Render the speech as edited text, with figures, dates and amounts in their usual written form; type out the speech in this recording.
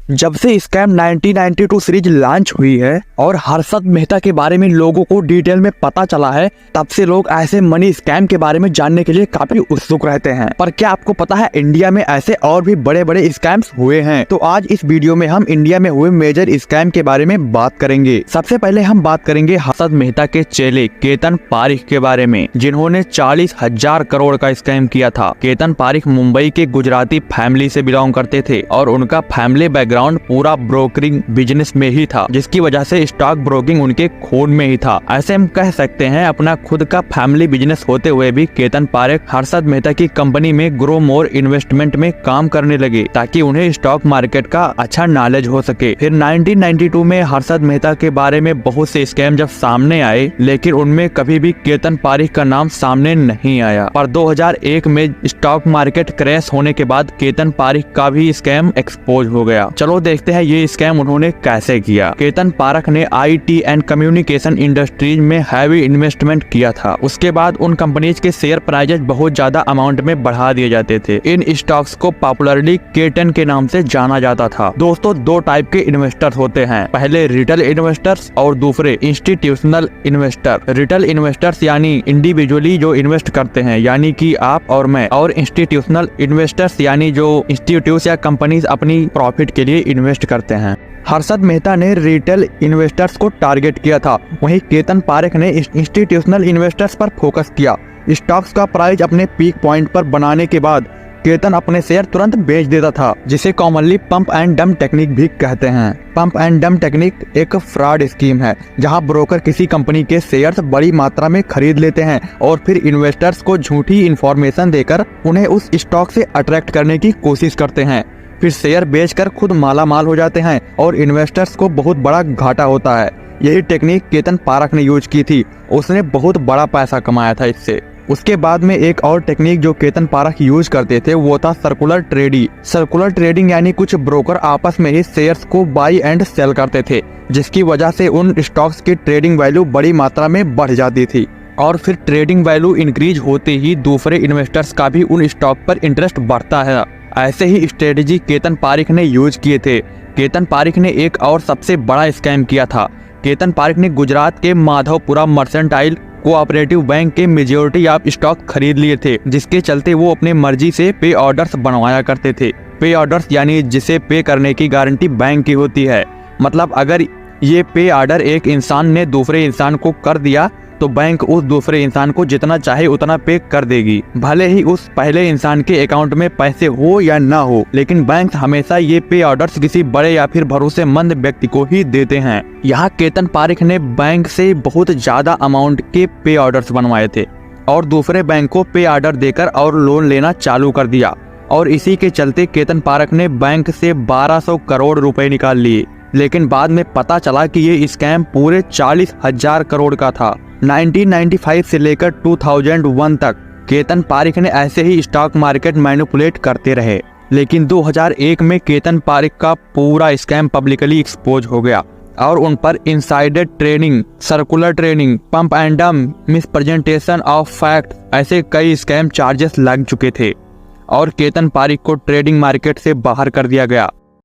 जब से scam 1992 series launch हुई है और हर्षद मेहता के बारे में लोगों को डिटेल में पता चला है, तब से लोग ऐसे मनी स्कैम के बारे में जानने के लिए काफी उत्सुक रहते हैं। पर क्या आपको पता है इंडिया में ऐसे और भी बड़े बड़े स्कैम्स हुए हैं? तो आज इस वीडियो में हम इंडिया में हुए मेजर स्कैम के बारे में बात करेंगे। सबसे पहले हम बात करेंगे हर्षद मेहता के चेले केतन पारिख के बारे में, जिन्होंने 40,000 करोड़ का स्कैम किया था। केतन पारिख मुंबई के गुजराती फैमिली से बिलोंग करते थे और उनका फैमिली बैकग्राउंड पूरा ब्रोकरिंग बिजनेस में ही था, जिसकी वजह से स्टॉक ब्रोकिंग उनके खून में ही था। ऐसे हम कह सकते हैं अपना खुद का फैमिली बिजनेस होते हुए भी केतन पारिख हर्षद मेहता की कंपनी में ग्रो मोर इन्वेस्टमेंट में काम करने लगे ताकि उन्हें स्टॉक मार्केट का अच्छा नॉलेज हो सके। फिर 1992 में हर्षद मेहता के बारे में बहुत से स्कैम जब सामने आए, लेकिन उनमें कभी भी केतन पारिख का नाम सामने नहीं आया। पर 2001 में स्टॉक मार्केट क्रैश होने के बाद केतन पारिख का भी स्कैम एक्सपोज हो गया। चलो देखते हैं ये स्कैम उन्होंने कैसे किया। केतन पारिख ने IT एंड कम्युनिकेशन इंडस्ट्रीज में हैवी इन्वेस्टमेंट किया था। उसके बाद उन कंपनीज के शेयर प्राइजेस बहुत ज्यादा अमाउंट में बढ़ा दिए जाते थे। इन स्टॉक्स को पॉपुलरली K10 के नाम से जाना जाता था। दोस्तों, दो टाइप के इन्वेस्टर्स होते हैं, पहले रिटेल इन्वेस्टर्स और दूसरे इंस्टीट्यूशनल इन्वेस्टर। रिटेल इन्वेस्टर्स यानी इंडिविजुअली जो इन्वेस्ट करते हैं, यानी कि आप और मैं, और इंस्टीट्यूशनल इन्वेस्टर्स यानी जो इंस्टीट्यूट या कंपनीज अपनी प्रॉफिट के लिए इन्वेस्ट करते हैं। हर्षद मेहता ने रिटेल इन्वेस्टर्स को टारगेट किया था, वहीं केतन पारिख ने इंस्टीट्यूशनल इन्वेस्टर्स पर फोकस किया। स्टॉक्स का प्राइस अपने पीक पॉइंट पर बनाने के बाद केतन अपने शेयर तुरंत बेच देता था, जिसे commonly pump and dump technique भी कहते हैं। पंप एंड डंप टेक्निक एक फ्रॉड स्कीम है जहां ब्रोकर किसी कंपनी के शेयर्स बड़ी मात्रा में खरीद लेते हैं और फिर इन्वेस्टर्स को झूठी इंफॉर्मेशन देकर उन्हें उस स्टॉक से अट्रैक्ट करने की कोशिश करते हैं। फिर शेयर बेचकर खुद माला माल हो जाते हैं और इन्वेस्टर्स को बहुत बड़ा घाटा होता है। यही टेक्निक केतन पारिख ने यूज की थी, उसने बहुत बड़ा पैसा कमाया था इससे। उसके बाद में एक और टेक्निक जो केतन पारिख यूज करते थे वो था सर्कुलर ट्रेडिंग। सर्कुलर ट्रेडिंग यानी कुछ ब्रोकर आपस में ही शेयर्स को बाई एंड सेल करते थे, जिसकी वजह से उन स्टॉक्स की ट्रेडिंग वैल्यू बड़ी मात्रा में बढ़ जाती थी और फिर ट्रेडिंग वैल्यू इंक्रीज होते ही दूसरे इन्वेस्टर्स का भी उन स्टॉक पर इंटरेस्ट बढ़ता है। ऐसे ही स्ट्रेटेजी केतन पारिख ने यूज किए थे। केतन पारिख ने एक और सबसे बड़ा स्कैम किया था। केतन पारिख ने गुजरात के माधवपुरा मर्सेंटाइल कोऑपरेटिव बैंक के मेजॉरिटी ऑफ स्टॉक खरीद लिए थे, जिसके चलते वो अपने मर्जी से पे ऑर्डर्स बनवाया करते थे। पे ऑर्डर्स यानी जिसे पे करने की गारंटी बैंक की होती है। मतलब अगर ये पे ऑर्डर एक इंसान ने दूसरे इंसान को कर दिया तो बैंक उस दूसरे इंसान को जितना चाहे उतना पे कर देगी, भले ही उस पहले इंसान के अकाउंट में पैसे हो या ना हो। लेकिन बैंक हमेशा ये पे ऑर्डर्स किसी बड़े या फिर भरोसेमंद व्यक्ति को ही देते हैं। यहाँ केतन पारिख ने बैंक से बहुत ज्यादा अमाउंट के पे ऑर्डर्स बनवाए थे और दूसरे बैंक को पे ऑर्डर देकर और लोन लेना चालू कर दिया, और इसी के चलते केतन पारिख ने बैंक से 1200 करोड़ रुपए निकाल लिए। लेकिन बाद में पता चला कि ये स्कैम पूरे 40,000 करोड़ का था। 1995 से लेकर 2001 तक केतन पारिख ने ऐसे ही स्टॉक मार्केट मैनिपुलेट करते रहे, लेकिन 2001 में केतन पारिख का पूरा स्कैम पब्लिकली एक्सपोज हो गया और उन पर insider trading, circular trading, pump and dump, misrepresentation of fact ऐसे कई स्कैम चार्जेस लग चुके थे और केतन पारिख को ट्रेडिंग मार्केट से बाहर कर दिया गया।